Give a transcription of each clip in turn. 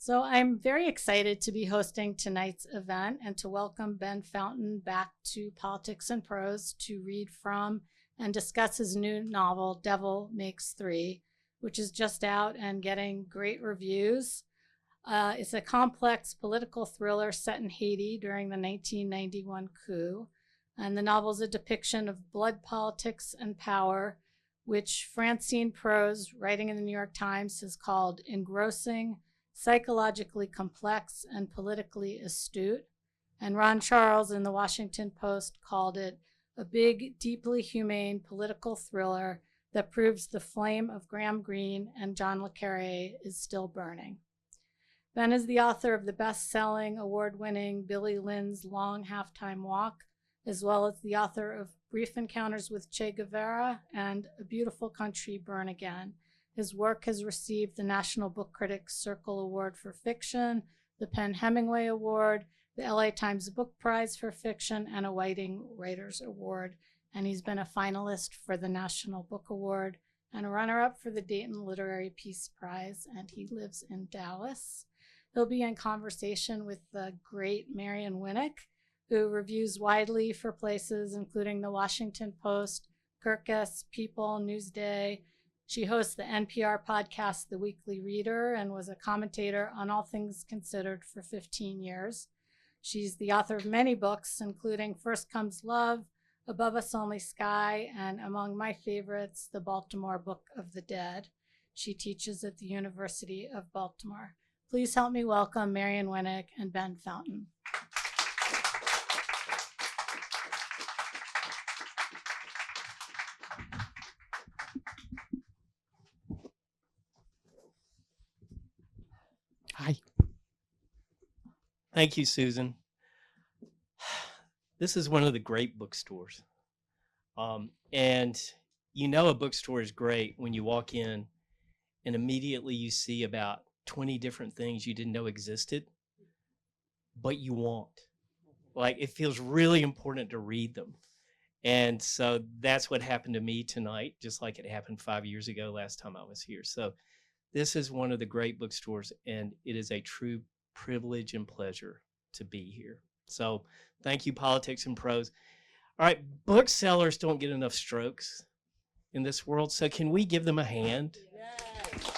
So I'm very excited to be hosting tonight's event and to welcome Ben Fountain back to Politics and Prose to read from and discuss his new novel, Devil Makes Three, which is just out and getting great reviews. It's a complex political thriller set in Haiti during the 1991 coup. And the novel is a depiction of blood politics and power, which Francine Prose, writing in the New York Times, has called engrossing, psychologically complex, and politically astute. And Ron Charles in the Washington Post called it a big, deeply humane political thriller that proves the flame of Graham Greene and John le Carré is still burning. Ben is the author of the best-selling, award-winning Billy Lynn's Long Halftime Walk, as well as the author of Brief Encounters with Che Guevara and A Beautiful Country, Burn Again. His work has received the National Book Critics Circle Award for Fiction, the Penn Hemingway Award, the LA Times Book Prize for Fiction, and a Whiting Writers Award. And he's been a finalist for the National Book Award and a runner-up for the Dayton Literary Peace Prize, and he lives in Dallas. He'll be in conversation with the great Marion Winik, who reviews widely for places including the Washington Post, Kirkus, People, Newsday. She hosts the NPR podcast, The Weekly Reader, and was a commentator on All Things Considered for 15 years. She's the author of many books, including First Comes Love, Above Us Only Sky, and among my favorites, The Baltimore Book of the Dead. She teaches at the University of Baltimore. Please help me welcome Marion Winik and Ben Fountain. Hi. Thank you, Susan. This is one of the great bookstores. And you know a bookstore is great when you walk in and immediately you see about 20 different things you didn't know existed, but you want. Like, it feels really important to read them. And so that's what happened to me tonight, just like it happened 5 years ago last time I was here. So this is one of the great bookstores, and it is a true privilege and pleasure to be here. So thank you, Politics and Prose. All right, booksellers don't get enough strokes in this world, so can we give them a hand? Yes.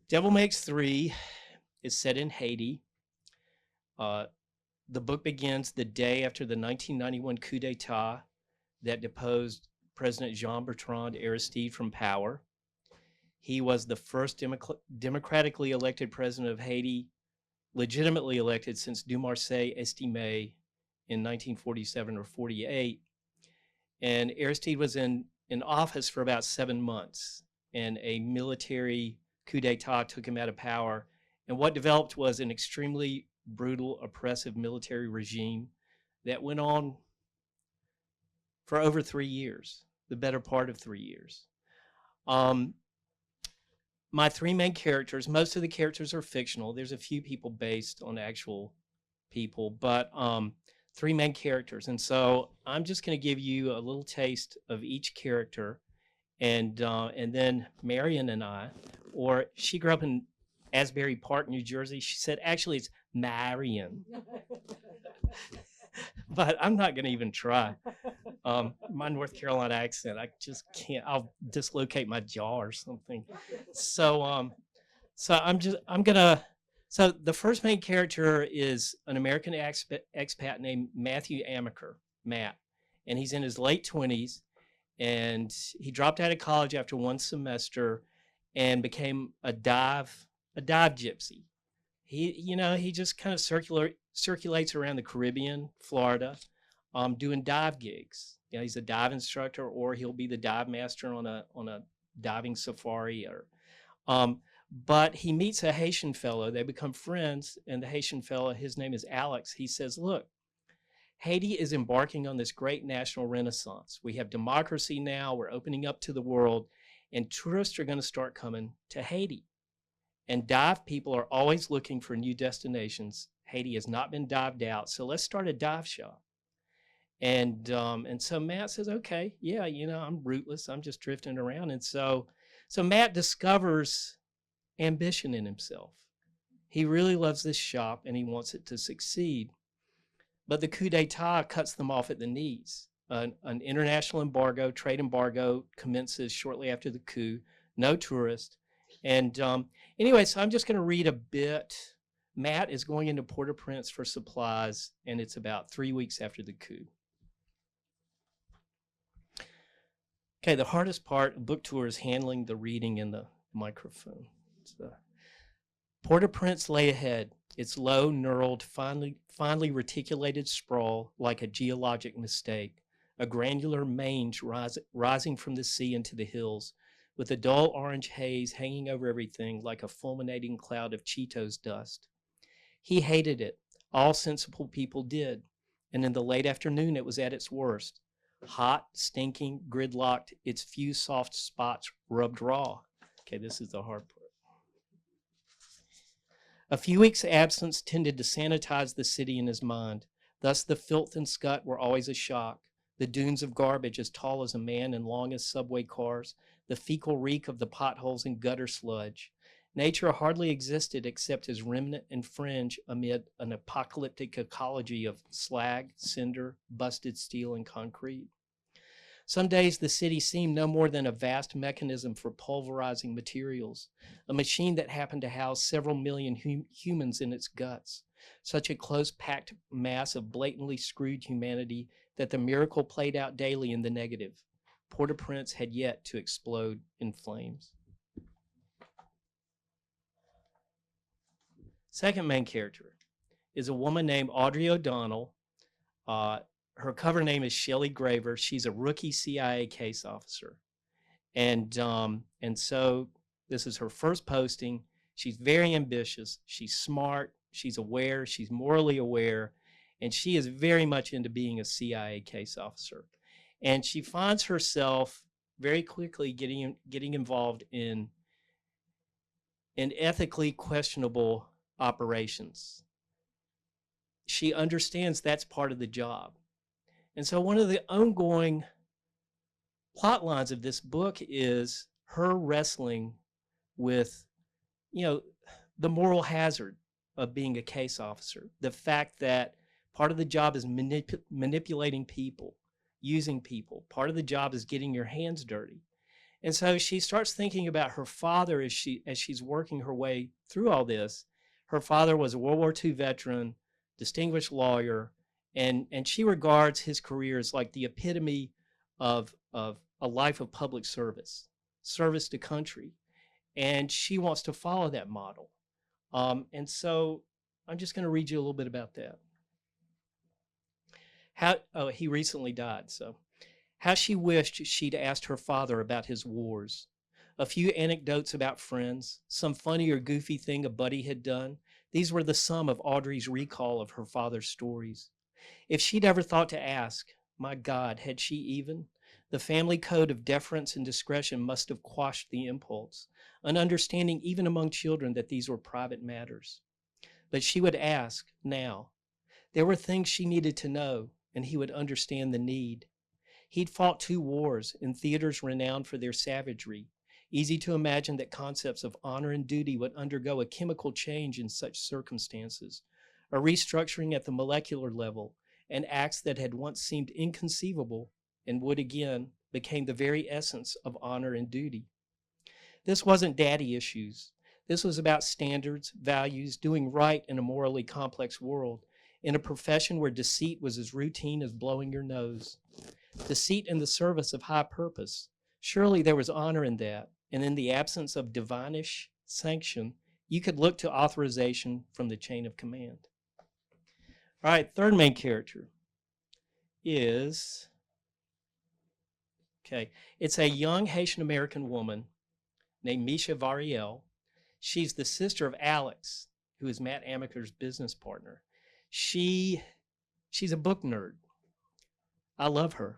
Devil Makes Three is set in Haiti. The book begins the day after the 1991 coup d'etat that deposed President Jean-Bertrand Aristide from power. He was the first democratically elected president of Haiti, legitimately elected since Dumarsais-Estimé in 1947 or 48. And Aristide was in office for about 7 months, and a military coup d'etat took him out of power. And what developed was an extremely brutal, oppressive military regime that went on for over 3 years, the better part of 3 years. My three main characters, most of the characters are fictional. There's a few people based on actual people, but three main characters. And so I'm just going to give you a little taste of each character, and then Marion and I, or she grew up in Asbury Park, New Jersey. She said, actually, it's Marion. But I'm not going to even try. My North Carolina accent, I just can't. I'll dislocate my jaw or something. So so the first main character is an American expat named Matthew Amaker, Matt, and he's in his late 20s, and he dropped out of college after one semester and became a dive gypsy. He just kind of circulates around the Caribbean, Florida, doing dive gigs. He's a dive instructor, or he'll be the dive master on a diving safari. But he meets a Haitian fellow. They become friends, and the Haitian fellow, his name is Alix. He says, "Look, Haiti is embarking on this great national renaissance. We have democracy now. We're opening up to the world, and tourists are going to start coming to Haiti. And dive people are always looking for new destinations. Haiti has not been dived out, so let's start a dive shop." And so Matt says, okay, yeah, I'm rootless. I'm just drifting around. And so Matt discovers ambition in himself. He really loves this shop and he wants it to succeed. But the coup d'etat cuts them off at the knees. An international embargo, trade embargo, commences shortly after the coup. No tourist. And anyway, so I'm just going to read a bit. Matt is going into Port-au-Prince for supplies, and it's about 3 weeks after the coup. Okay, the hardest part of book tour is handling the reading and the microphone. Port-au-Prince lay ahead, its low, knurled, finely reticulated sprawl like a geologic mistake, a granular mange rising from the sea into the hills, with a dull orange haze hanging over everything like a fulminating cloud of Cheetos dust. He hated it. All sensible people did. And in the late afternoon, it was at its worst. Hot, stinking, gridlocked, its few soft spots rubbed raw. Okay, this is the hard part. A few weeks' absence tended to sanitize the city in his mind. Thus, the filth and scut were always a shock. The dunes of garbage as tall as a man and long as subway cars, the fecal reek of the potholes and gutter sludge. Nature hardly existed except as remnant and fringe amid an apocalyptic ecology of slag, cinder, busted steel, and concrete. Some days the city seemed no more than a vast mechanism for pulverizing materials, a machine that happened to house several million humans in its guts, such a close-packed mass of blatantly screwed humanity that the miracle played out daily in the negative. Port-au-Prince had yet to explode in flames. Second main character is a woman named Audrey O'Donnell. Her cover name is Shelley Graver. She's a rookie CIA case officer. And so this is her first posting. She's very ambitious. She's smart. She's aware. She's morally aware. And she is very much into being a CIA case officer. And she finds herself very quickly getting involved in ethically questionable operations. She understands that's part of the job. And so one of the ongoing plot lines of this book is her wrestling with, the moral hazard of being a case officer. The fact that part of the job is manipulating people, using people. Part of the job is getting your hands dirty. And so she starts thinking about her father as she's working her way through all this. Her father was a World War II veteran, distinguished lawyer, and she regards his career as like the epitome of a life of public service to country. And she wants to follow that model. And so I'm just going to read you a little bit about that. He recently died, so. How she wished she'd asked her father about his wars. A few anecdotes about friends, some funny or goofy thing a buddy had done. These were the sum of Audrey's recall of her father's stories. If she'd ever thought to ask, my God, had she even? The family code of deference and discretion must have quashed the impulse, an understanding even among children that these were private matters. But she would ask now. There were things she needed to know, and he would understand the need. He'd fought 2 wars in theaters renowned for their savagery. Easy to imagine that concepts of honor and duty would undergo a chemical change in such circumstances, a restructuring at the molecular level, and acts that had once seemed inconceivable and would again became the very essence of honor and duty. This wasn't daddy issues. This was about standards, values, doing right in a morally complex world, in a profession where deceit was as routine as blowing your nose. Deceit in the service of high purpose. Surely there was honor in that, and in the absence of divinish sanction, you could look to authorization from the chain of command. All right, third main character is, it's a young Haitian American woman named Misha Variel. She's the sister of Alix, who is Matt Amaker's business partner. She's a book nerd. I love her.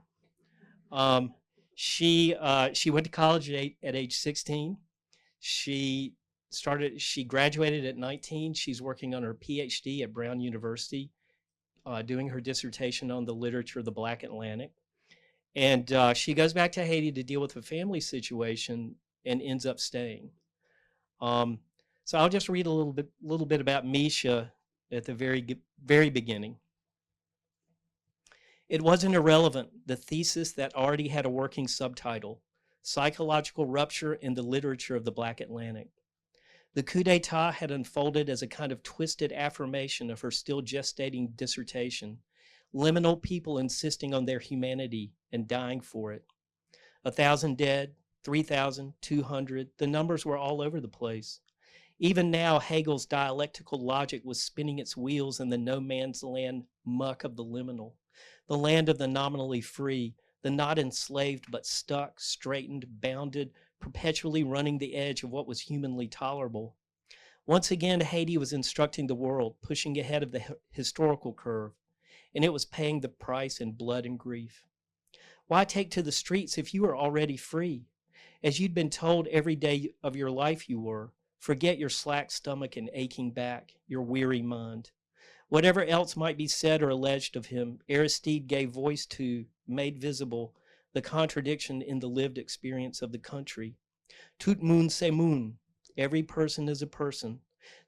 She went to college at age 16. She graduated at 19. She's working on her PhD at Brown University. doing her dissertation on the literature of the Black Atlantic. And she goes back to Haiti to deal with a family situation and ends up staying. So I'll just read a little bit about Misha at the very beginning. It wasn't irrelevant, the thesis that already had a working subtitle, Psychological Rupture in the Literature of the Black Atlantic. The coup d'etat had unfolded as a kind of twisted affirmation of her still gestating dissertation, liminal people insisting on their humanity and dying for it. 1,000 dead, 3,000, 200, the numbers were all over the place. Even now, Hegel's dialectical logic was spinning its wheels in the no man's land muck of the liminal, the land of the nominally free, the not enslaved but stuck, straightened, bounded, perpetually running the edge of what was humanly tolerable. Once again, Haiti was instructing the world, pushing ahead of the historical curve, and it was paying the price in blood and grief. Why take to the streets if you were already free? As you'd been told every day of your life you were, forget your slack stomach and aching back, your weary mind. Whatever else might be said or alleged of him, Aristide gave voice to, made visible, the contradiction in the lived experience of the country. Tout monde c'est monde. Every person is a person.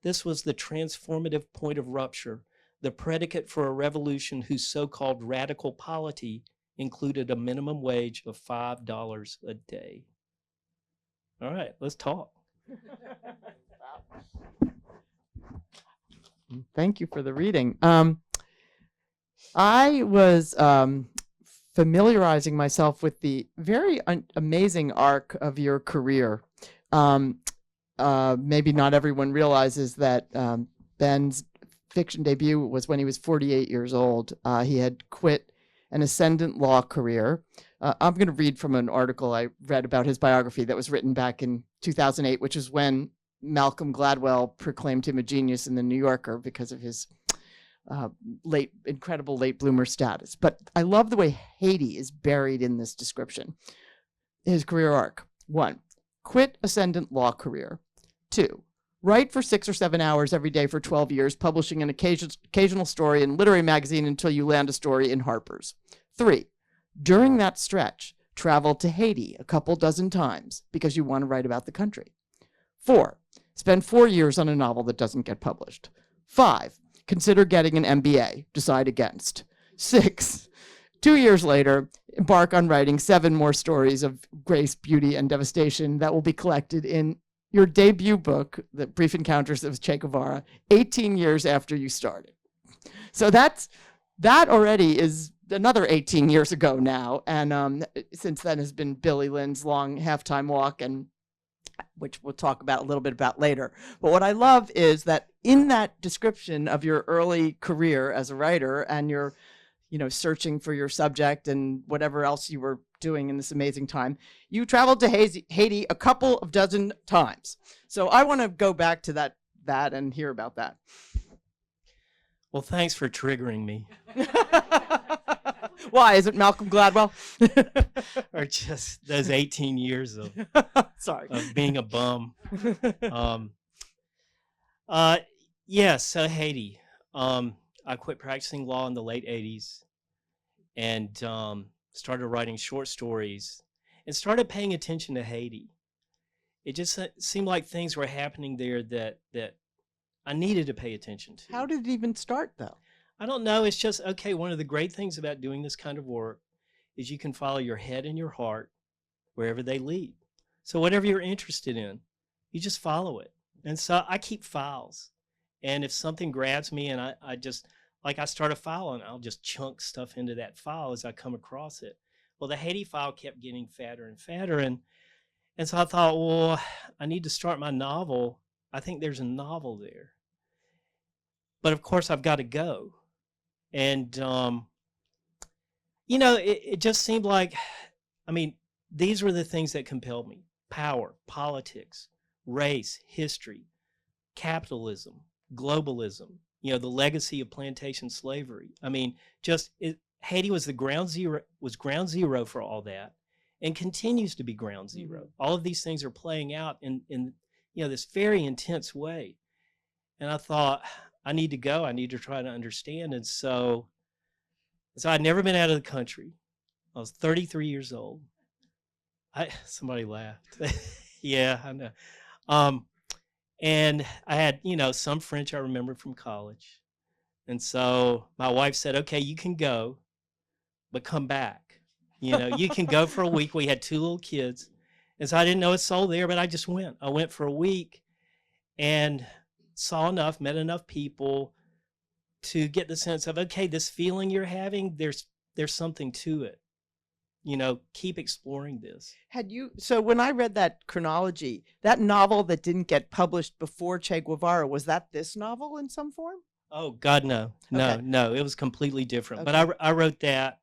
This was the transformative point of rupture, the predicate for a revolution whose so-called radical polity included a minimum wage of $5 a day. All right, let's talk. Thank you for the reading. I was familiarizing myself with the very amazing arc of your career. Maybe not everyone realizes that Ben's fiction debut was when he was 48 years old. He had quit an ascendant law career. I'm going to read from an article I read about his biography that was written back in 2008, which is when Malcolm Gladwell proclaimed him a genius in the New Yorker because of his incredible late bloomer status. But I love the way Haiti is buried in this description. His career arc: 1, quit ascendant law career. 2, write for 6 or 7 hours every day for 12 years, publishing an occasional story in literary magazine until you land a story in Harper's. 3, during that stretch, travel to Haiti a couple dozen times because you want to write about the country. 4, spend 4 years on a novel that doesn't get published. 5, consider getting an MBA, decide against. 6, 2 years later, embark on writing 7 more stories of grace, beauty, and devastation that will be collected in your debut book, The Brief Encounters of Che Guevara, 18 years after you started. So that already is another 18 years ago now. And since then has been Billy Lynn's Long Halftime Walk, and which we'll talk about a little bit about later. But what I love is that in that description of your early career as a writer and your, searching for your subject and whatever else you were doing in this amazing time, you traveled to Haiti a couple of dozen times. So I want to go back to that and hear about that. Well, thanks for triggering me. Why? Is it Malcolm Gladwell? Or just those 18 years of being a bum. So Haiti. I quit practicing law in the late 80s and started writing short stories and started paying attention to Haiti. It just seemed like things were happening there that I needed to pay attention to. How did it even start, though? I don't know. It's just, okay, one of the great things about doing this kind of work is you can follow your head and your heart wherever they lead. So whatever you're interested in, you just follow it. And so I keep files. And if something grabs me and I start a file and I'll just chunk stuff into that file as I come across it. Well, the Haiti file kept getting fatter and fatter. And so I thought, well, I need to start my novel. I think there's a novel there. But of course, I've got to go. And, it just seemed like, these were the things that compelled me: power, politics, race, history, capitalism, globalism, the legacy of plantation slavery. Haiti was ground zero for all that, and continues to be ground zero. Mm-hmm. All of these things are playing out in this very intense way. And I thought, I need to go. I need to try to understand. And so I'd never been out of the country. I was 33 years old. Somebody laughed. Yeah, I know. And I had, some French I remembered from college. And so my wife said, okay, you can go, but come back. You can go for a week. We had 2 little kids. And so I didn't know a soul there, but I just went. I went for a week and saw enough, met enough people to get the sense of, okay, this feeling you're having, there's something to it. Keep exploring this. So when I read that chronology, that novel that didn't get published before Che Guevara, was that this novel in some form? Oh, God, no. Okay. No, it was completely different. Okay. But I wrote that,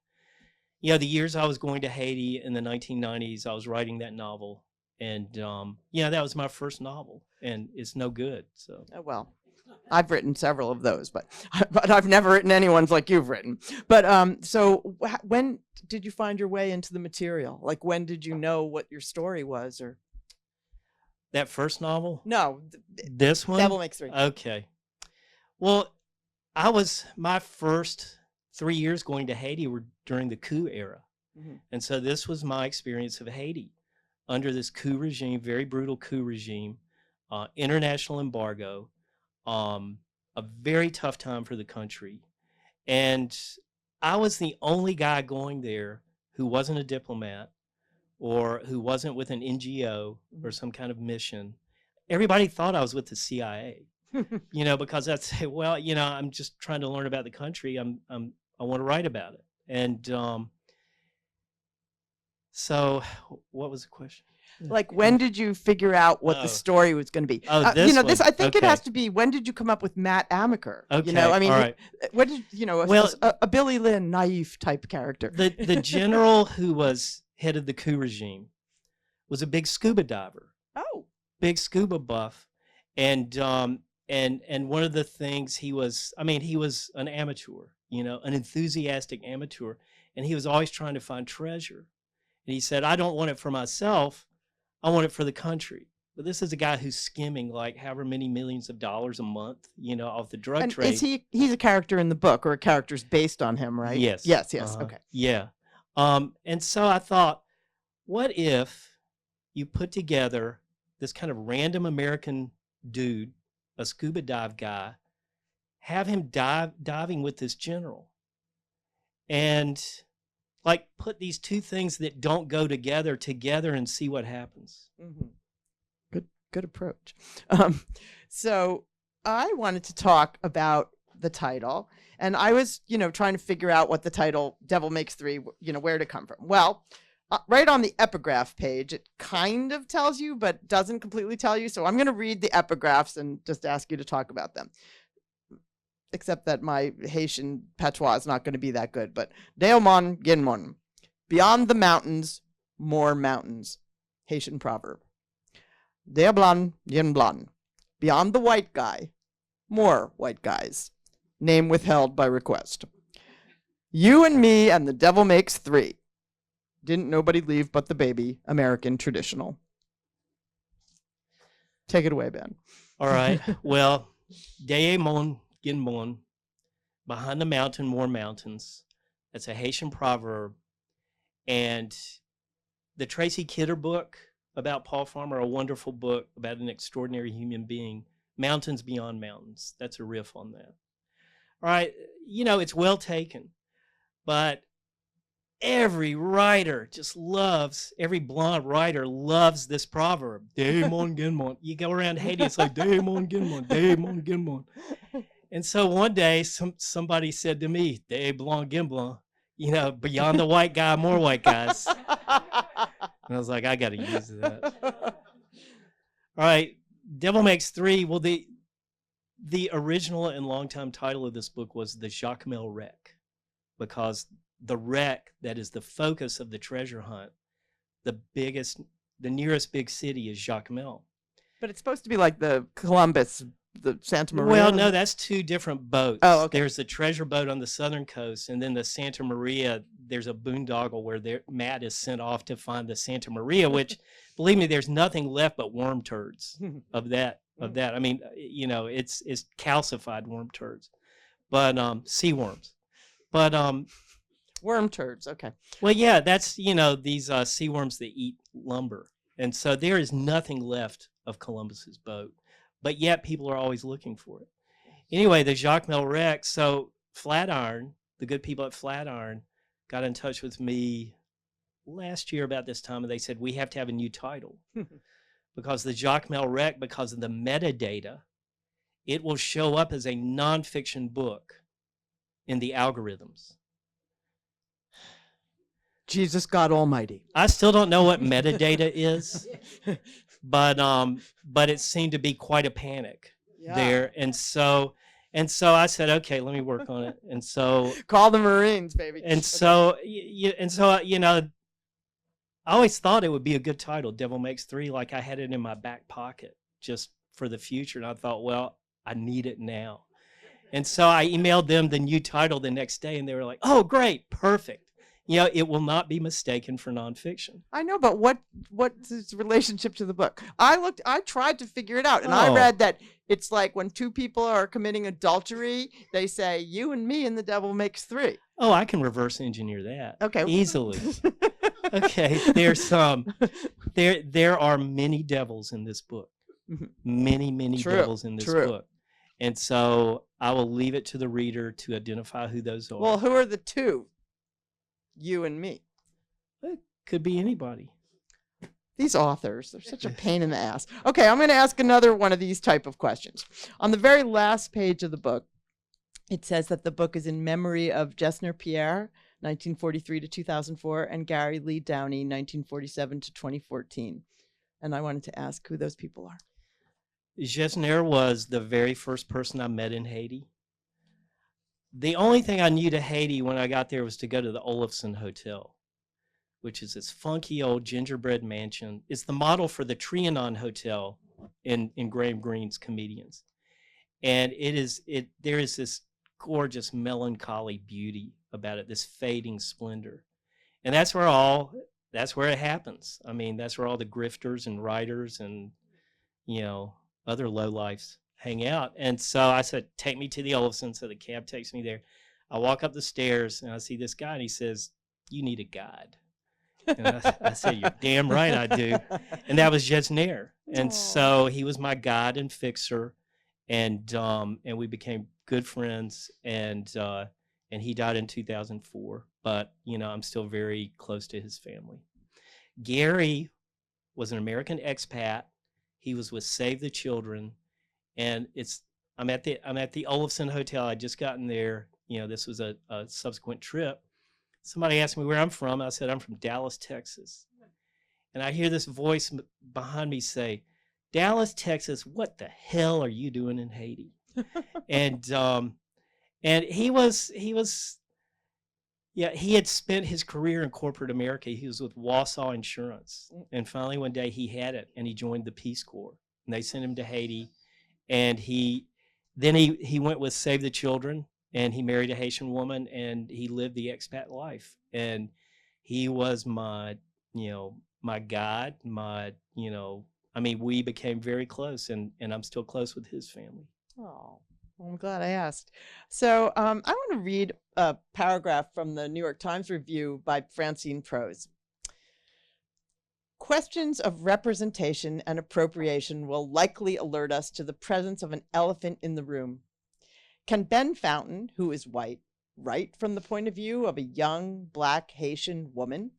the years I was going to Haiti in the 1990s, I was writing that novel. And, that was my first novel, and it's no good. So, Oh, well, I've written several of those, but I've never written anyone's like you've written. But so when did you find your way into the material? Like, when did you know what your story was? Or that first novel? No, This one? Devil Makes Three. Okay. Well, my first 3 years going to Haiti were during the coup era. Mm-hmm. And so this was my experience of Haiti under this coup regime, very brutal coup regime, international embargo, a very tough time for the country. And I was the only guy going there who wasn't a diplomat or who wasn't with an NGO or some kind of mission. Everybody thought I was with the CIA, because I'd say, well, I'm just trying to learn about the country. I want to write about it. And so what was the question? Like, when did you figure out what the story was going to be? Oh, this one. I think it Okay. has to be, when did you come up with Matt Amaker? Okay, I mean, all right. what did, Well- a Billy Lynn naive type character. The general who was head of the coup regime was a big scuba diver, Oh, big scuba buff. And one of the things he was an amateur, an enthusiastic amateur. And he was always trying to find treasure. And he said, I don't want it for myself. I want it for the country. But this is a guy who's skimming like however many millions of dollars a month, off the drug and trade. is he's a character in the book, or a character's based on him, right? Yes. Yes. Uh-huh. Okay. Yeah. And so I thought, what if you put together this kind of random American dude, a scuba dive guy, have him diving with this general, and like put these two things that don't go together and see what happens. Mm-hmm. Good approach. So I wanted to talk about the title, and I was, trying to figure out what the title "Devil Makes Three," where to come from. Well, right on the epigraph page, it kind of tells you, but doesn't completely tell you. So I'm going to read the epigraphs and just ask you to talk about them. Except that my Haitian patois is not going to be that good. But Deomon Ginmon, beyond the mountains, more mountains. Haitian proverb. Deoblan Yin beyond the white guy, more white guys. Name withheld by request. You and me and the devil makes three. Didn't nobody leave but the baby. American traditional. Take it away, Ben. All right. Well, Deomon Ginmon, behind the mountain, more mountains. That's a Haitian proverb. And the Tracy Kidder book about Paul Farmer, a wonderful book about an extraordinary human being, Mountains Beyond Mountains. That's a riff on that. All right. It's well taken, but every writer every blonde writer loves this proverb. Deomon Ginmon. You go around Haiti, it's like Deomon Ginmon, Deomon Ginmon. And so one day, somebody said to me, "De blanc gimblon," beyond the white guy, more white guys. And I was like, I got to use that. All right, Devil Makes Three. Well, the original and longtime title of this book was The Jacmel Wreck, because the wreck that is the focus of the treasure hunt, the nearest big city is Jacmel. But it's supposed to be like the Columbus the Santa Maria? Well, no, that's two different boats. Oh, okay. There's the treasure boat on the southern coast, and then the Santa Maria, there's a boondoggle where Matt is sent off to find the Santa Maria, which, believe me, there's nothing left but worm turds of that. I mean, it's calcified worm turds, but sea worms. But worm turds, okay. well, yeah, that's, these sea worms that eat lumber. And so there is nothing left of Columbus's boat. But yet people are always looking for it. Anyway, the Jacmel wreck. So Flatiron, the good people at Flatiron, got in touch with me last year about this time, and they said, we have to have a new title. Because the Jacmel wreck, because of the metadata, it will show up as a nonfiction book in the algorithms. Jesus God Almighty. I still don't know what metadata is. But it seemed to be quite a panic there, and so I said, okay, let me work on it, and so call the Marines, baby. And so I always thought it would be a good title, Devil Makes Three, like I had it in my back pocket just for the future, and I thought, well, I need it now, and so I emailed them the new title the next day, and they were like, oh, great, perfect. It will not be mistaken for nonfiction. I know, but what's its relationship to the book? I tried to figure it out, and I read that it's like when two people are committing adultery, they say, you and me and the devil makes three. Oh, I can reverse engineer that. Okay. Easily. Okay, there are many devils in this book. Many devils in this book. And so I will leave it to the reader to identify who those are. Well, who are the two? You and me. It could be anybody. These authors, they're such a pain in the ass. Okay, I'm going to ask another one of these type of questions. On the very last page of the book, it says that the book is in memory of Gessner Pierre, 1943 to 2004, and Gary Lee Downey, 1947 to 2014. And I wanted to ask who those people are. Gessner was the very first person I met in Haiti. The only thing I knew to Haiti when I got there was to go to the Olafson Hotel, which is this funky old gingerbread mansion. It's the model for the Trianon Hotel in Graham Greene's Comedians. And there is this gorgeous melancholy beauty about it, this fading splendor. And that's where it happens. I mean, that's where all the grifters and writers and, other lowlifes hang out. And so I said, take me to the Olafson. So the cab takes me there. I walk up the stairs and I see this guy and he says, you need a guide. And I said, you're damn right I do. And that was Gessner. And so he was my guide and fixer. And we became good friends. And he died in 2004. But, I'm still very close to his family. Gary was an American expat. He was with Save the Children. And I'm at the Olafson Hotel. I'd just gotten there. This was a subsequent trip. Somebody asked me where I'm from. I said, I'm from Dallas, Texas. And I hear this voice behind me say, Dallas, Texas, what the hell are you doing in Haiti? And he had spent his career in corporate America. He was with Wausau Insurance. And finally one day he had it and he joined the Peace Corps. And they sent him to Haiti. And he went with Save the Children, and he married a Haitian woman, and he lived the expat life. And he was my guide, we became very close, and I'm still close with his family. Oh, I'm glad I asked. So I want to read a paragraph from the New York Times review by Francine Prose. Questions of representation and appropriation will likely alert us to the presence of an elephant in the room. Can Ben Fountain, who is white, write from the point of view of a young, Black Haitian woman?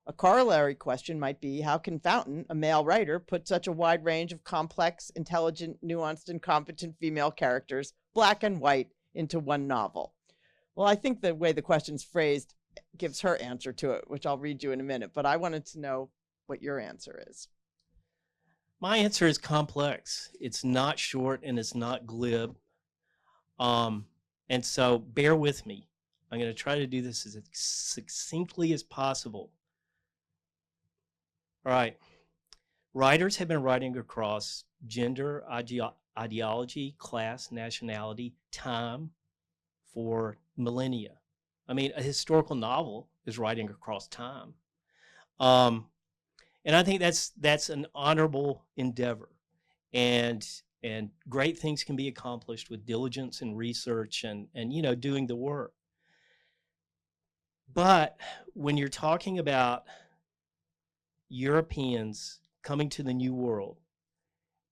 A corollary question might be, how can Fountain, a male writer, put such a wide range of complex, intelligent, nuanced, and competent female characters, Black and white, into one novel? Well, I think the way the question's phrased gives her answer to it, which I'll read you in a minute, but I wanted to know what your answer is. My answer is complex. It's not short and it's not glib. And so bear with me. I'm going to try to do this as succinctly as possible. All right. Writers have been writing across gender, ideology, class, nationality, time for millennia. I mean, a historical novel is writing across time. And I think that's an honorable endeavor. And great things can be accomplished with diligence and research and doing the work. But when you're talking about Europeans coming to the New World,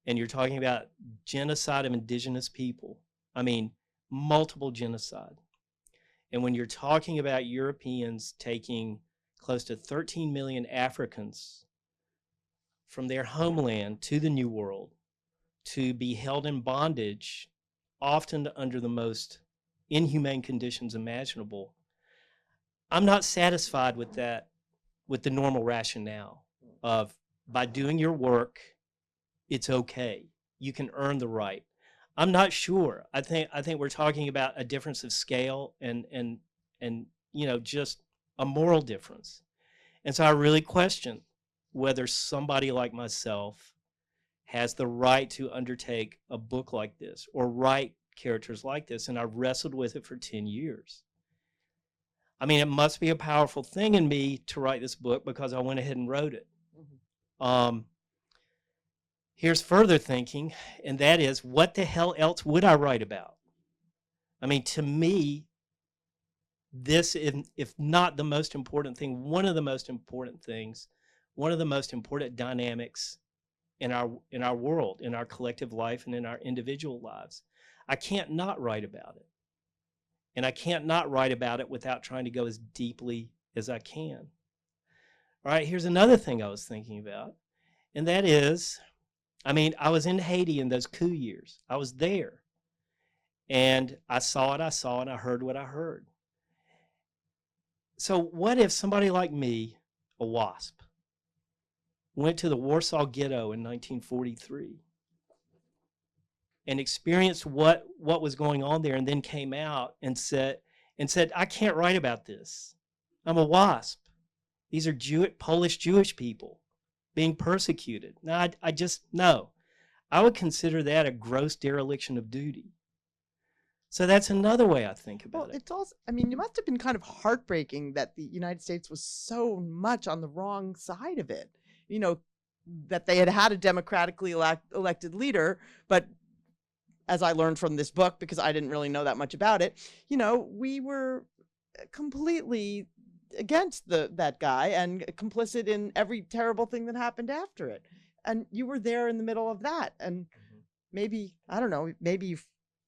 and you're talking about genocide of indigenous people, I mean, multiple genocide. And when you're talking about Europeans taking close to 13 million Africans from their homeland to the New World to be held in bondage, often under the most inhumane conditions imaginable, I'm not satisfied with that, with the normal rationale of by doing your work, it's okay. You can earn the right. I'm not sure. I think we're talking about a difference of scale and just a moral difference. And so I really question whether somebody like myself has the right to undertake a book like this or write characters like this. And I wrestled with it for 10 years. I mean, it must be a powerful thing in me to write this book because I went ahead and wrote it. Mm-hmm. Here's further thinking, and that is, what the hell else would I write about? I mean, to me, this, if not the most important thing, one of the most important things, one of the most important dynamics in our world, in our collective life, and in our individual lives. I can't not write about it. And I can't not write about it without trying to go as deeply as I can. All right, here's another thing I was thinking about, and that is, I mean, I was in Haiti in those coup years. I was there. And I saw it, I heard what I heard. So what if somebody like me, a WASP, went to the Warsaw Ghetto in 1943 and experienced what was going on there, and then came out and said, I can't write about this. I'm a WASP. These are Polish Jewish people being persecuted. Now, I would consider that a gross dereliction of duty. So that's another way I think about it. It's also, I mean, it must have been kind of heartbreaking that the United States was so much on the wrong side of it. You know, that they had a democratically elected leader, but as I learned from this book, because I didn't really know that much about it, we were completely against that guy and complicit in every terrible thing that happened after it. And you were there in the middle of that. And maybe, I don't know, maybe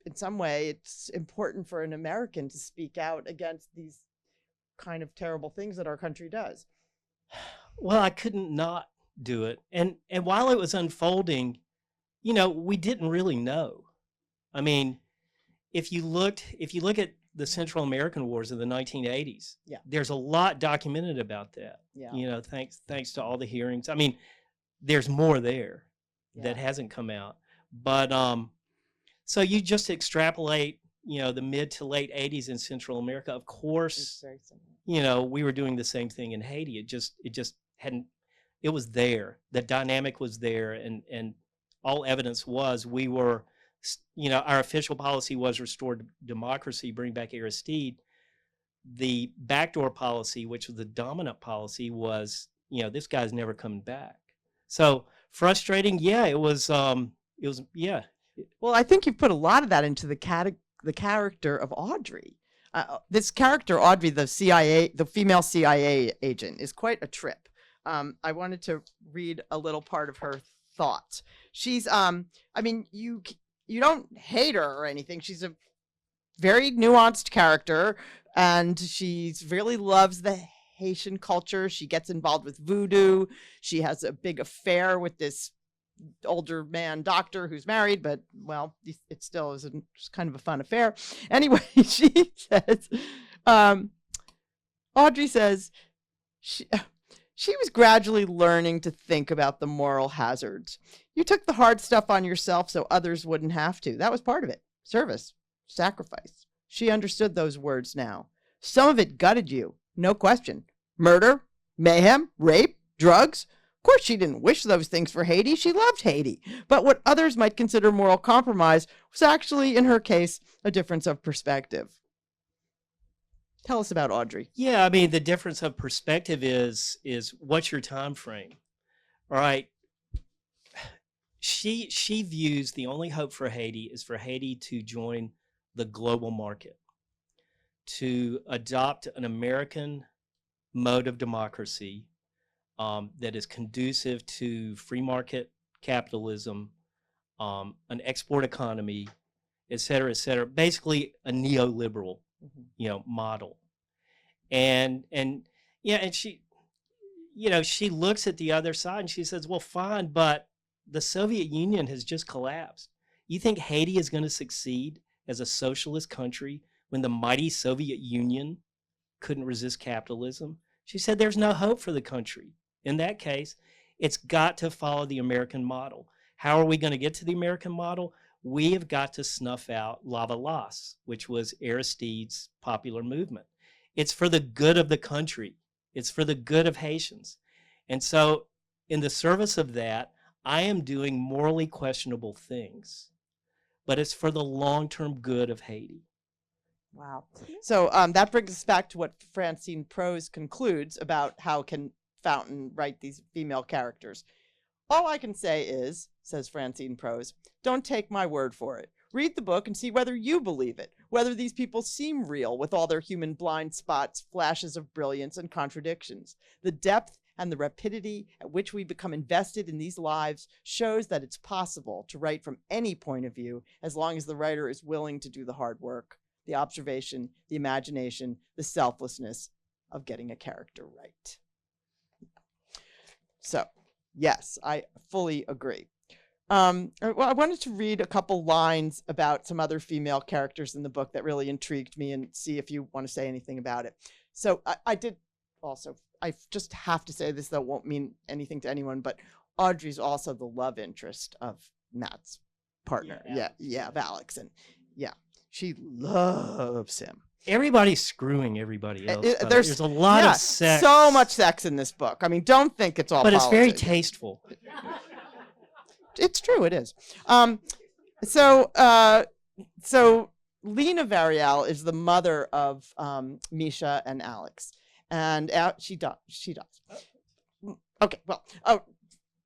in some way it's important for an American to speak out against these kind of terrible things that our country does. Well, I couldn't not do it. And while it was unfolding, we didn't really know. I mean, if you look at the Central American Wars of the 1980s, there's a lot documented about that. Yeah. Thanks to all the hearings. I mean, there's more there that hasn't come out. But so you just extrapolate, the mid to late 80s in Central America. Of course, we were doing the same thing in Haiti. It just hadn't. It was there. The dynamic was there, and all evidence was we were. Our official policy was restore democracy, bring back Aristide. The backdoor policy, which was the dominant policy, was, this guy's never coming back. So frustrating, it was. Well, I think you've put a lot of that into the character of Audrey. This character, Audrey, the female CIA agent, is quite a trip. I wanted to read a little part of her thoughts. She's, you don't hate her or anything. She's a very nuanced character, and she really loves the Haitian culture. She gets involved with voodoo. She has a big affair with this older man doctor who's married, but, well, it still is just kind of a fun affair. Anyway, she says, Audrey says, she was gradually learning to think about the moral hazards. You took the hard stuff on yourself so others wouldn't have to. That was part of it. Service, sacrifice. She understood those words now. Some of it gutted you, no question. Murder, mayhem, rape, drugs. course, she didn't wish those things for Haiti. She loved Haiti. But what others might consider moral compromise was actually, in her case, a difference of perspective. Tell us about Audrey. Yeah, I mean, the difference of perspective is what's your time frame? All right. She views the only hope for Haiti is for Haiti to join the global market, to adopt an American mode of democracy that is conducive to free market capitalism, an export economy, et cetera, basically a neoliberal, model. And she, she looks at the other side and she says, well, fine, but the Soviet Union has just collapsed. You think Haiti is going to succeed as a socialist country when the mighty Soviet Union couldn't resist capitalism? She said there's no hope for the country. In that case, it's got to follow the American model. How are we going to get to the American model? We have got to snuff out Lavalas, which was Aristide's popular movement. It's for the good of the country. It's for the good of Haitians. And so in the service of that, I am doing morally questionable things, but it's for the long-term good of Haiti. Wow. So that brings us back to what Francine Prose concludes about how can Fountain write these female characters. All I can say is, says Francine Prose, don't take my word for it. Read the book and see whether you believe it, whether these people seem real with all their human blind spots, flashes of brilliance, and contradictions. The depth and the rapidity at which we become invested in these lives shows that it's possible to write from any point of view as long as the writer is willing to do the hard work, the observation, the imagination, the selflessness of getting a character right. So, yes, I fully agree. Well, I wanted to read a couple lines about some other female characters in the book that really intrigued me and see if you want to say anything about it. So I did also, I just have to say this, though, won't mean anything to anyone, but Audrey's also the love interest of Matt's partner. Yeah, of Alix. And yeah, she loves him. Everybody's screwing everybody else. There's a lot of sex. So much sex in this book. I mean, don't think it's all But it's very politics. tasteful. It's true, it is. So Lena Variel is the mother of Misha and Alix. And she dies. Okay, well,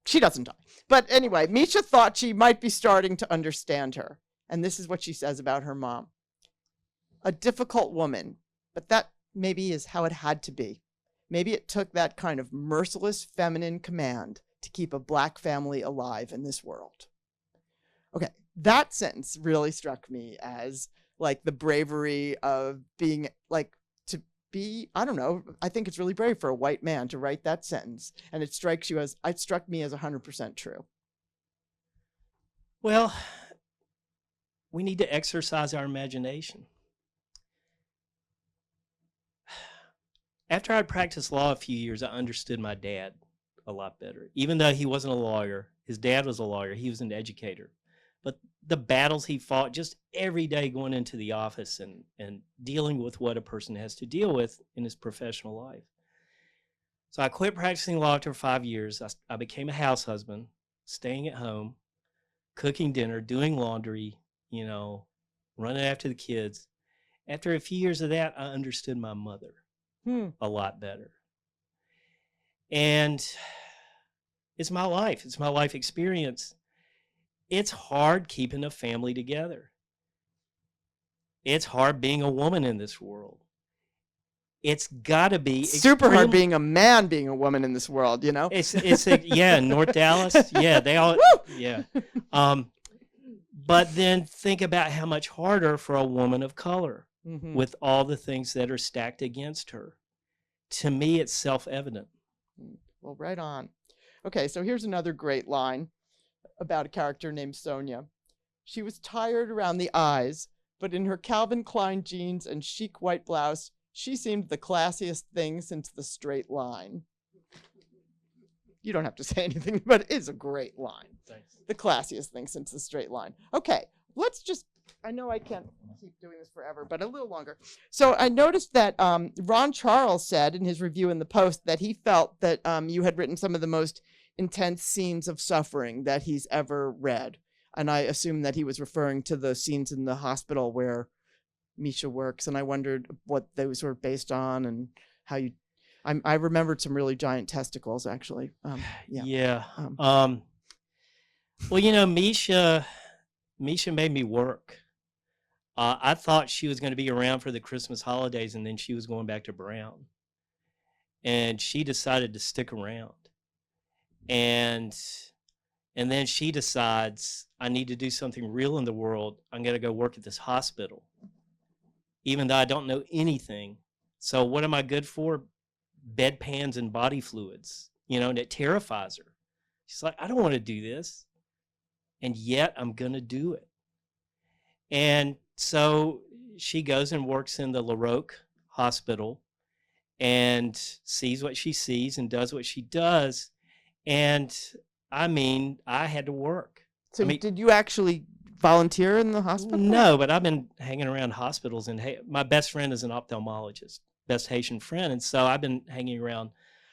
she doesn't die. But anyway, Misha thought she might be starting to understand her. And this is what she says about her mom. A difficult woman, but that maybe is how it had to be. Maybe it took that kind of merciless feminine command to keep a black family alive in this world. Okay, that sentence really struck me as like the bravery of being like, to be, I don't know, I think it's really brave for a white man to write that sentence. And it struck me as 100% true. Well, we need to exercise our imagination. After I'd practiced law a few years, I understood my dad a lot better. Even though he wasn't a lawyer, his dad was a lawyer, he was an educator. But the battles he fought just every day going into the office and dealing with what a person has to deal with in his professional life. So I quit practicing law after 5 years. I became a house husband, staying at home, cooking dinner, doing laundry, running after the kids. After a few years of that, I understood my mother a lot better. And it's my life. It's my life experience. It's hard keeping a family together. It's hard being a woman in this world. It's got to be super hard being a man, being a woman in this world, Yeah, North Dallas. Yeah, they all. Yeah. But then think about how much harder for a woman of color with all the things that are stacked against her. To me, it's self-evident. Well, right on. Okay, so here's another great line about a character named Sonia. She was tired around the eyes, but in her Calvin Klein jeans and chic white blouse, she seemed the classiest thing since the straight line. You don't have to say anything, but it is a great line. Thanks. The classiest thing since the straight line. Okay, let's just, I know I can't keep doing this forever, but a little longer. So I noticed that Ron Charles said in his review in the Post that he felt that you had written some of the most intense scenes of suffering that he's ever read. And I assume that he was referring to the scenes in the hospital where Misha works. And I wondered what those were based on and how you. I remembered some really giant testicles, actually. Yeah. Well, you know, Misha made me work. I thought she was going to be around for the Christmas holidays, and then she was going back to Brown. And she decided to stick around. And then she decides, I need to do something real in the world. I'm going to go work at this hospital, even though I don't know anything. So what am I good for? Bedpans and body fluids, you know, and it terrifies her. She's like, I don't want to do this. And yet I'm going to do it. And so she goes and works in the LaRoque hospital and sees what she sees and does what she does. And I mean, I had to work. So I mean, did you actually volunteer in the hospital? No, but I've been hanging around hospitals, and my best friend is an ophthalmologist, best Haitian friend. And so I've been hanging around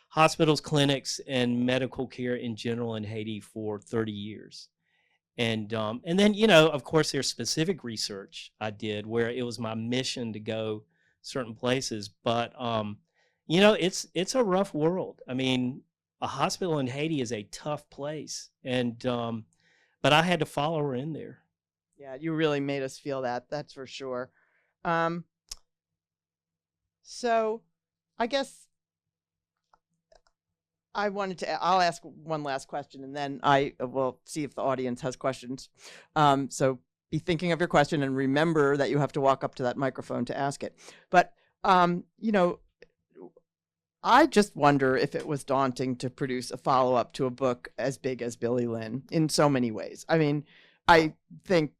hospitals, clinics, and medical care in general in Haiti for 30 years. And then, you know, of course, there's specific research I did where it was my mission to go certain places. But, you know, it's a rough world. I mean, a hospital in Haiti is a tough place. And but I had to follow her in there. Yeah, you really made us feel that. That's for sure. So I guess I'll ask one last question, and then I will see if the audience has questions. So be thinking of your question and remember that you have to walk up to that microphone to ask it. But, you know, I just wonder if it was daunting to produce a follow-up to a book as big as Billy Lynn in so many ways. I mean, I think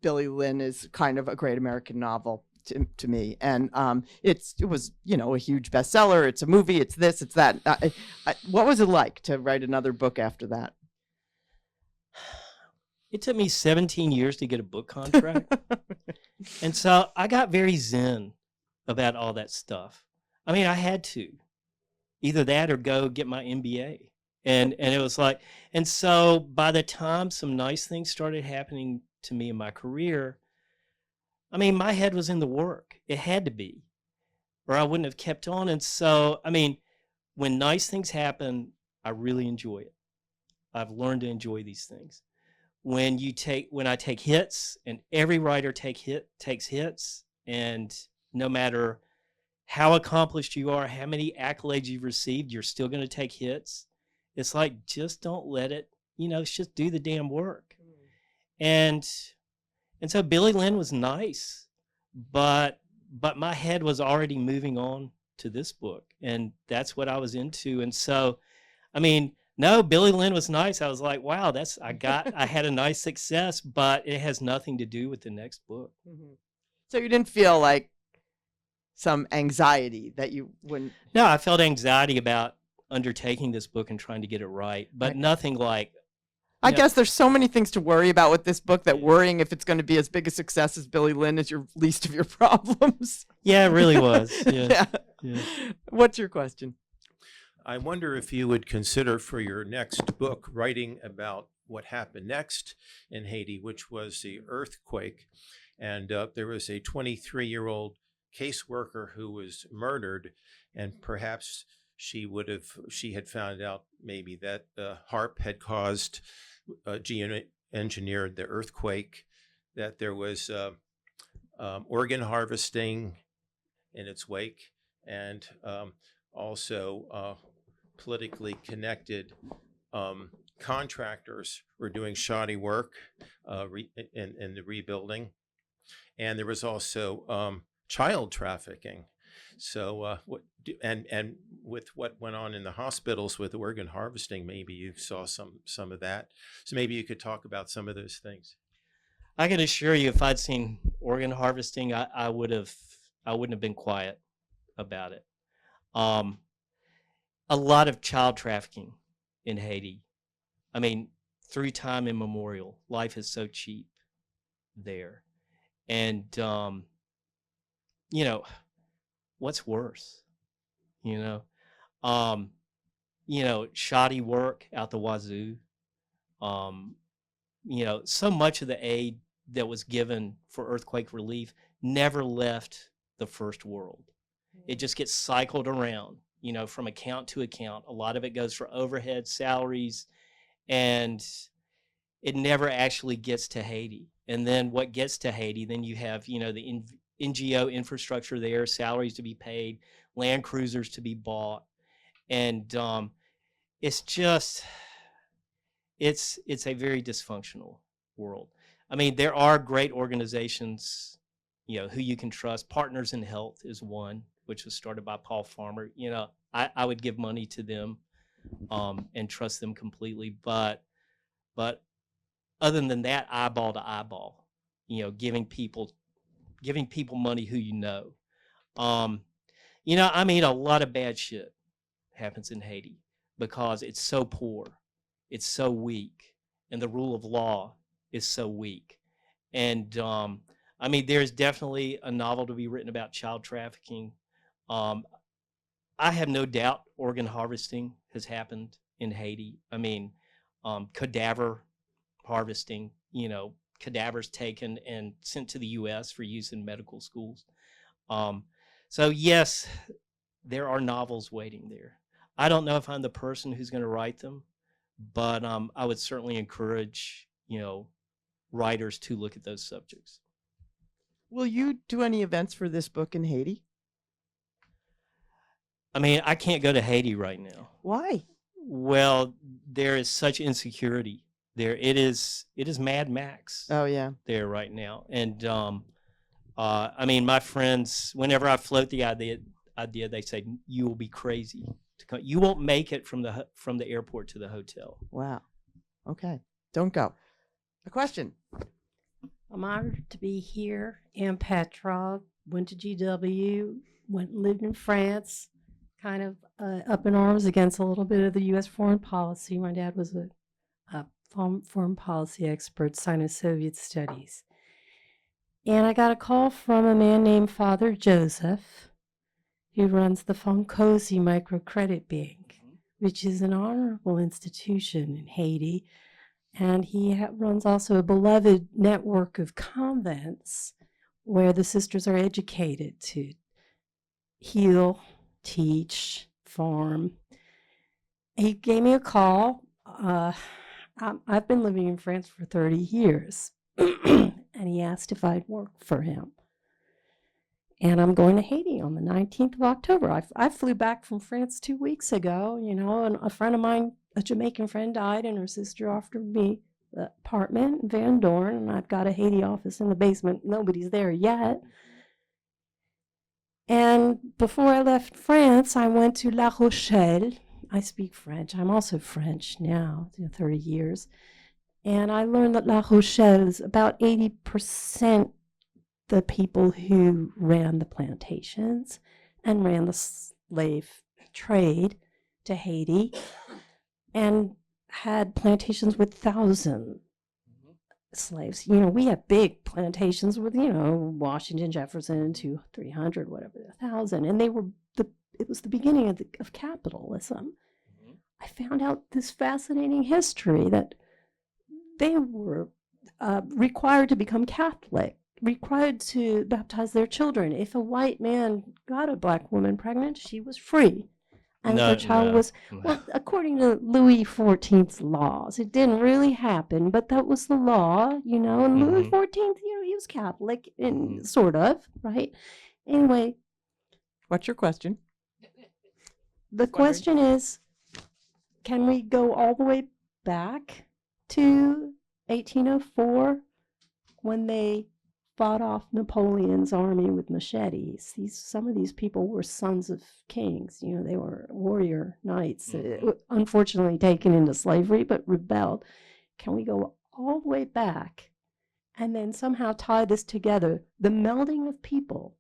Billy Lynn is kind of a great American novel to me. And it was, you know, a huge bestseller. It's a movie. It's this, it's that. What was it like to write another book after that? It took me 17 years to get a book contract. And so I got very zen about all that stuff. I mean, I had to. Either that or go get my MBA. And it was like, and so by the time some nice things started happening to me in my career, I mean, my head was in the work. It had to be, or I wouldn't have kept on. And so, I mean, when nice things happen, I really enjoy it. I've learned to enjoy these things. When I take hits, and every writer takes hits, and no matter how accomplished you are, how many accolades you've received, you're still going to take hits. It's like, just don't let it, you know, just do the damn work. And so Billy Lynn was nice, but my head was already moving on to this book, and that's what I was into. And so, I mean, no, Billy Lynn was nice. I was like, wow, I had a nice success, but it has nothing to do with the next book. Mm-hmm. So you didn't feel like some anxiety that you wouldn't? No, I felt anxiety about undertaking this book and trying to get it right, but nothing like. I guess there's so many things to worry about with this book that worrying if it's going to be as big a success as Billy Lynn is your least of your problems. Yeah, it really was. Yeah. Yeah. What's your question? I wonder if you would consider for your next book writing about what happened next in Haiti, which was the earthquake. And there was a 23-year-old caseworker who was murdered, and perhaps she had found out maybe that HARP had caused, geoengineered the earthquake, that there was organ harvesting in its wake, and also politically connected contractors were doing shoddy work in the rebuilding. And there was also child trafficking. So and with what went on in the hospitals with organ harvesting, maybe you saw some of that. So maybe you could talk about some of those things. I can assure you, if I'd seen organ harvesting, I wouldn't have been quiet about it. A lot of child trafficking in Haiti. I mean, through time immemorial, life is so cheap there. And, you know, what's worse? You shoddy work out the wazoo. So much of the aid that was given for earthquake relief never left the first world. It just gets cycled around, from account to account. A lot of it goes for overhead, salaries, and it never actually gets to Haiti. And then what gets to Haiti, then you have, the NGO infrastructure there, salaries to be paid, land cruisers to be bought. And it's just, it's a very dysfunctional world. I mean, there are great organizations, who you can trust. Partners in Health is one, which was started by Paul Farmer. I would give money to them and trust them completely. But other than that, eyeball to eyeball, giving people money who I mean, a lot of bad shit happens in Haiti because it's so poor, it's so weak, and the rule of law is so weak. And I mean, there's definitely a novel to be written about child trafficking. I have no doubt organ harvesting has happened in Haiti. I mean, cadaver harvesting, cadavers taken and sent to the U.S. for use in medical schools. So yes, there are novels waiting there. I don't know if I'm the person who's going to write them, but I would certainly encourage, writers to look at those subjects. Will you do any events for this book in Haiti? I mean, I can't go to Haiti right now. Why? Well, there is such insecurity there. It is Mad Max. Oh yeah. There right now. And I mean, my friends, whenever I float the idea, they say you will be crazy to come. You won't make it from the airport to the hotel. Wow. Okay. Don't go. A question. I'm honored to be here in Petra. Went to GW, went and lived in France, kind of up in arms against a little bit of the U.S. foreign policy. My dad was a foreign policy expert, Sino-Soviet studies. And I got a call from a man named Father Joseph, who runs the Fonkosi Microcredit Bank, which is an honorable institution in Haiti. And he runs also a beloved network of convents where the sisters are educated to heal, teach, farm. He gave me a call. I've been living in France for 30 years, and he asked if I'd work for him. And I'm going to Haiti on the 19th of October. I flew back from France 2 weeks ago, and a friend of mine, a Jamaican friend, died, and her sister offered me the apartment in Van Dorn, and I've got a Haiti office in the basement. Nobody's there yet. And before I left France, I went to La Rochelle. I speak French. I'm also French now, 30 years. And I learned that La Rochelle is about 80% the people who ran the plantations and ran the slave trade to Haiti and had plantations with 1,000 slaves. We had big plantations with, Washington, Jefferson, 200, 300, whatever, 1,000. And it was the beginning of capitalism. Mm-hmm. I found out this fascinating history that they were required to become Catholic, required to baptize their children. If a white man got a black woman pregnant, she was free. And the child was, well, according to Louis XIV's laws, it didn't really happen, but that was the law, and Louis XIV, he was Catholic, and sort of, right? Anyway. What's your question? The question is, can we go all the way back to 1804 when they fought off Napoleon's army with machetes? Some of these people were sons of kings. They were warrior knights, unfortunately taken into slavery, but rebelled. Can we go all the way back and then somehow tie this together? The melding of people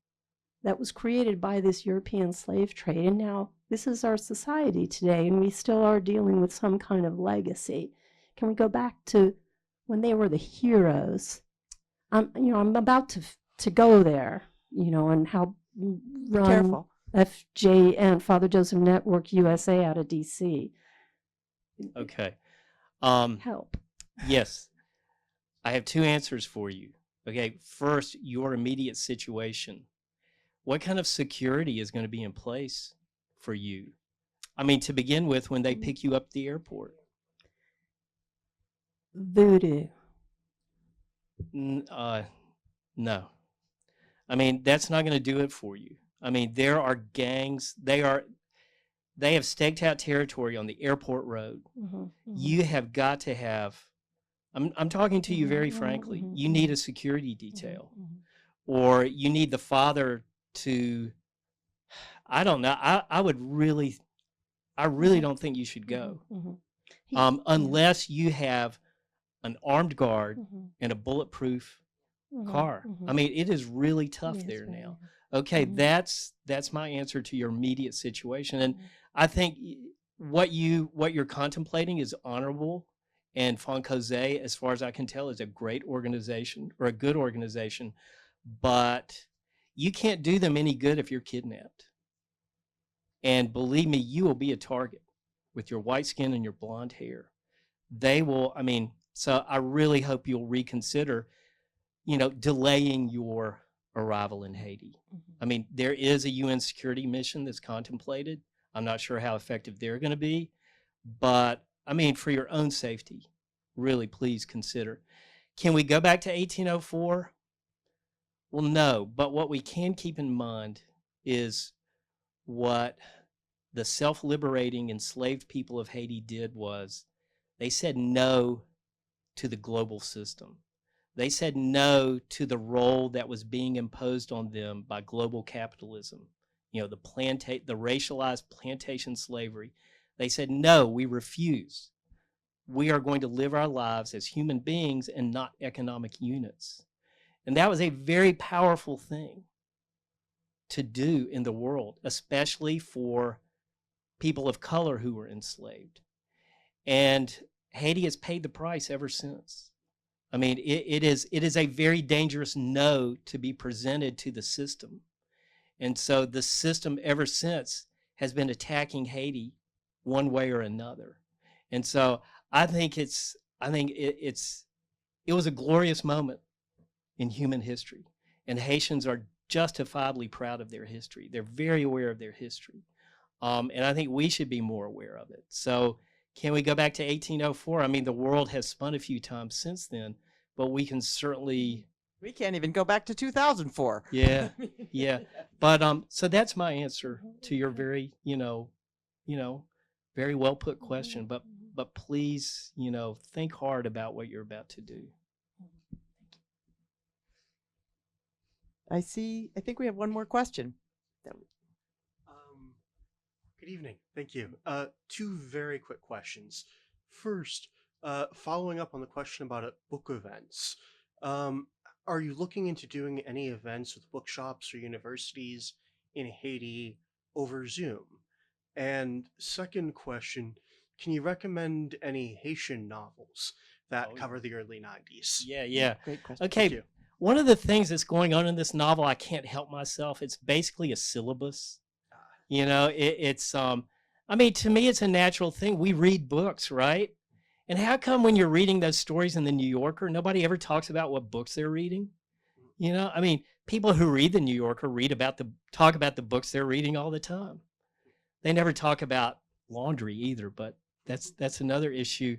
that was created by this European slave trade, and now this is our society today, and we still are dealing with some kind of legacy. Can we go back to when they were the heroes? I'm about to go there, and how Careful. FJN, Father Joseph Network USA out of DC. Okay. Help. Yes, I have two answers for you. Okay, first, your immediate situation. What kind of security is going to be in place for you? I mean, to begin with, when they pick you up at the airport. Voodoo. No. I mean, that's not going to do it for you. I mean, there are gangs. They have staked out territory on the airport road. You have got to have, I'm talking to you very frankly, you need a security detail, or you need the father to, I don't know, I really don't think you should go, unless you have an armed guard and a bulletproof car. I mean, it is really tough there now. Okay, that's my answer to your immediate situation, and I think what you're contemplating is honorable, and Foncose, as far as I can tell, is a great organization or a good organization, but you can't do them any good if you're kidnapped. And believe me, you will be a target with your white skin and your blonde hair. They will, I mean, so I really hope you'll reconsider, delaying your arrival in Haiti. I mean, there is a UN security mission that's contemplated. I'm not sure how effective they're going to be, but I mean, for your own safety, really, please consider. Can we go back to 1804? Well, no, but what we can keep in mind is what the self-liberating enslaved people of Haiti did was they said no to the global system. They said no to the role that was being imposed on them by global capitalism, the racialized plantation slavery. They said, no, we refuse. We are going to live our lives as human beings and not economic units. And that was a very powerful thing to do in the world, especially for people of color who were enslaved. And Haiti has paid the price ever since. I mean, it is a very dangerous no to be presented to the system. And so the system ever since has been attacking Haiti one way or another. And so I think it was a glorious moment in human history. And Haitians are justifiably proud of their history. They're very aware of their history. And I think we should be more aware of it. So can we go back to 1804? I mean, the world has spun a few times since then, but we can certainly... We can't even go back to 2004. Yeah, yeah. But so that's my answer to your very, very well put question. But please, think hard about what you're about to do. I think we have one more question. Good evening. Thank you. Two very quick questions. First, following up on the question about book events, are you looking into doing any events with bookshops or universities in Haiti over Zoom? And second question, can you recommend any Haitian novels that cover the early 90s? Yeah. Great question. Okay. One of the things that's going on in this novel, I can't help myself. It's basically a syllabus. It's I mean, to me, it's a natural thing. We read books, right? And how come when you're reading those stories in the New Yorker, nobody ever talks about what books they're reading? I mean, people who read the New Yorker talk about the books they're reading all the time. They never talk about laundry either, but that's another issue.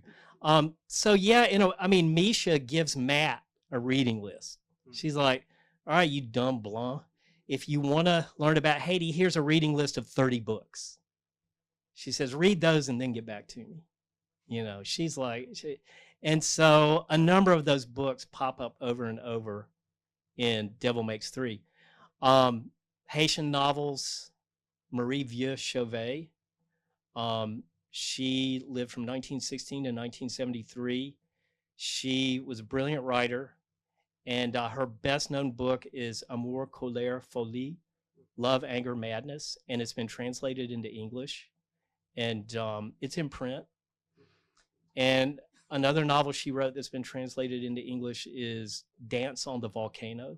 So yeah, I mean, Misha gives Matt a reading list. She's like, all right, you dumb blonde. If you want to learn about Haiti, here's a reading list of 30 books. She says, read those and then get back to me. She's like, and so a number of those books pop up over and over in Devil Makes Three. Haitian novels, Marie Vieux Chauvet. She lived from 1916 to 1973. She was a brilliant writer. And her best-known book is Amour, Colère, Folie, Love, Anger, Madness, and it's been translated into English, and it's in print. And another novel she wrote that's been translated into English is Dance on the Volcano.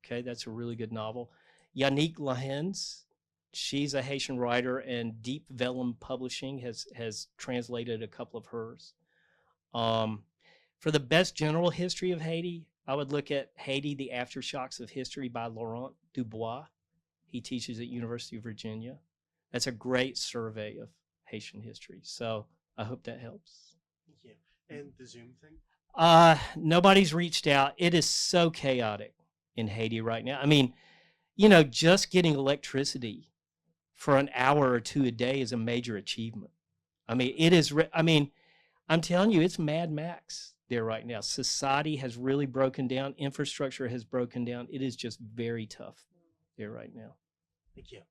Okay, that's a really good novel. Yannick Lahens she's a Haitian writer, and Deep Vellum Publishing has translated a couple of hers. For the best general history of Haiti, I would look at Haiti, The Aftershocks of History by Laurent Dubois. He teaches at University of Virginia. That's a great survey of Haitian history. So I hope that helps. Thank you. And the Zoom thing? Nobody's reached out. It is so chaotic in Haiti right now. I mean, just getting electricity for an hour or two a day is a major achievement. I mean, it is, I'm telling you, it's Mad Max there right now. Society has really broken down. Infrastructure has broken down. It is just very tough there right now. Thank you.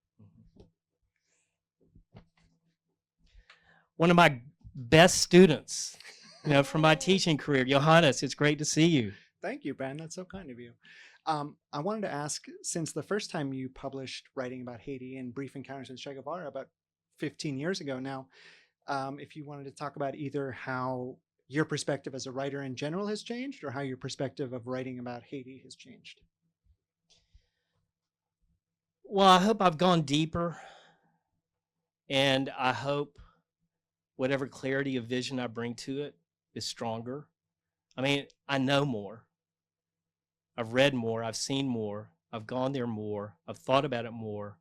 One of my best students, from my teaching career, Johannes, it's great to see you. Thank you, Ben. That's so kind of you. I wanted to ask, since the first time you published writing about Haiti in Brief Encounters with Che Guevara about 15 years ago now, if you wanted to talk about either how your perspective as a writer in general has changed or how your perspective of writing about Haiti has changed. Well, I hope I've gone deeper, and I hope whatever clarity of vision I bring to it is stronger. I mean, I know more. I've read more. I've seen more. I've gone there more. I've thought about it more.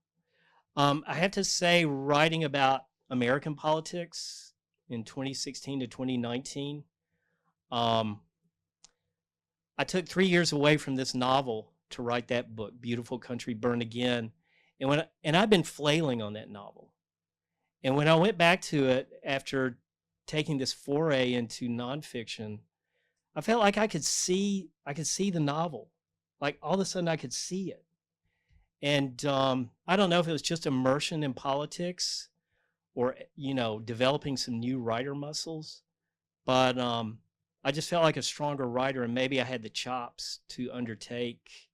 I have to say, writing about American politics in 2016 to 2019, I took 3 years away from this novel to write that book, Beautiful Country Burn Again. And I've been flailing on that novel. And when I went back to it after taking this foray into nonfiction, I felt like I could see the novel. Like all of a sudden I could see it. And I don't know if it was just immersion in politics or, developing some new writer muscles, but I just felt like a stronger writer, and maybe I had the chops to undertake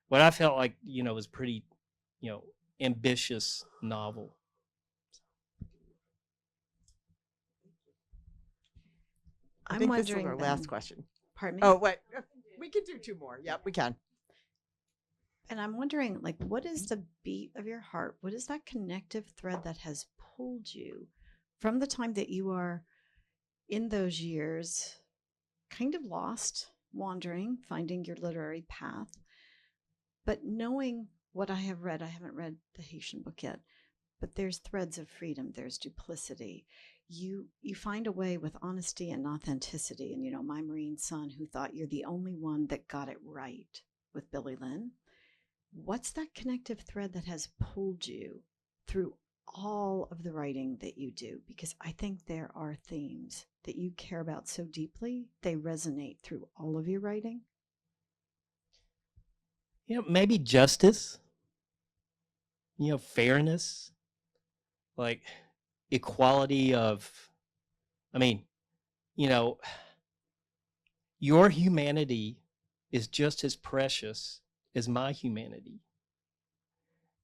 what I felt like, was pretty, ambitious novel. I think this is our last question. Pardon me? Oh, wait. We can do two more. Yep, we can. And I'm wondering, what is the beat of your heart? What is that connective thread that has pulled you from the time that you are in those years, kind of lost, wandering, finding your literary path, but knowing what I have read? I haven't read the Haitian book yet, but there's threads of freedom. There's duplicity. You find a way with honesty and authenticity. And, my Marine son who thought you're the only one that got it right with Billy Lynn. What's that connective thread that has pulled you through all of the writing that you do? Because I think there are themes that you care about so deeply, they resonate through all of your writing. Maybe justice, fairness, like equality of, your humanity is just as precious as my humanity.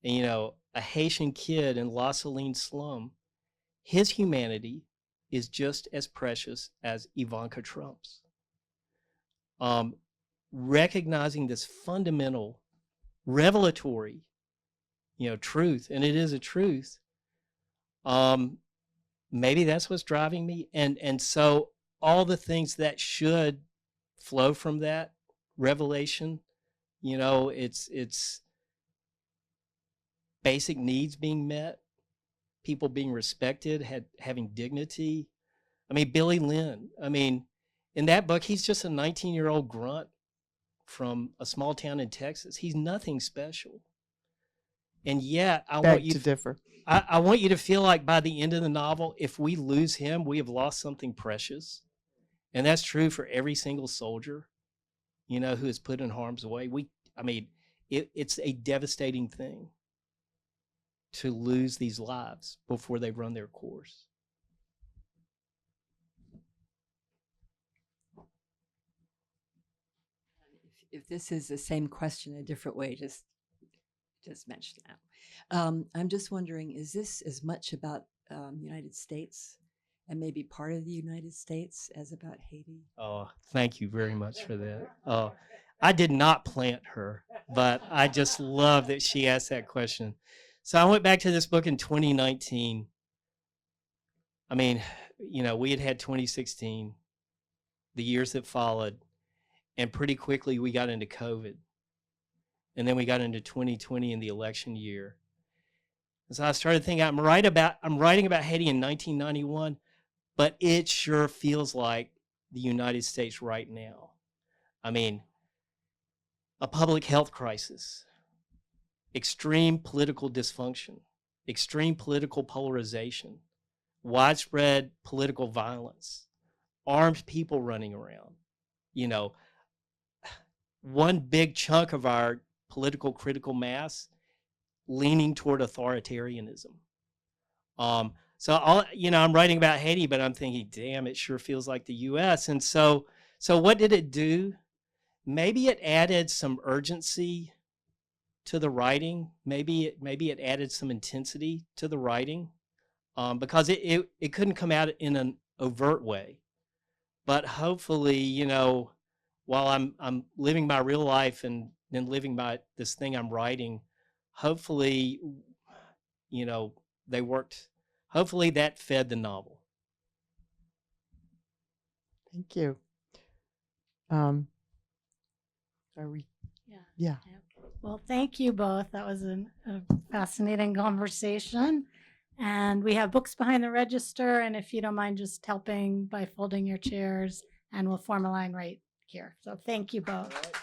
And, a Haitian kid in La Saline slum, his humanity is just as precious as Ivanka Trump's. Recognizing this fundamental, revelatory, truth, and it is a truth, maybe that's what's driving me. And so all the things that should flow from that revelation, it's basic needs being met, people being respected, having dignity. Billy Lynn, in that book, he's just a 19-year-old grunt from a small town in Texas. He's nothing special. And yet, I want you to feel like by the end of the novel, if we lose him, we have lost something precious. And that's true for every single soldier, who is put in harm's way. It's a devastating thing to lose these lives before they run their course. If this is the same question a different way, just mention it. I'm just wondering, is this as much about United States and maybe part of the United States as about Haiti? Oh, thank you very much for that. Oh, I did not plant her, but I just love that she asked that question. So I went back to this book in 2019. I mean, we had 2016, the years that followed, and pretty quickly we got into COVID. And then we got into 2020 in the election year. And so I started thinking, I'm writing about Haiti in 1991, but it sure feels like the United States right now. I mean, a public health crisis, extreme political dysfunction, extreme political polarization, widespread political violence, armed people running around. One big chunk of our political critical mass leaning toward authoritarianism. So I'm writing about Haiti, but I'm thinking, damn, it sure feels like the U.S. And so what did it do? Maybe it added some urgency to the writing. Maybe it added some intensity to the writing, because it couldn't come out in an overt way. But hopefully, while I'm living my real life and then living by this thing I'm writing, hopefully, they worked. Hopefully that fed the novel. Thank you. Are we? Yeah. Well, thank you both. That was a fascinating conversation. And we have books behind the register. And if you don't mind just helping by folding your chairs, and we'll form a line right here. So thank you both.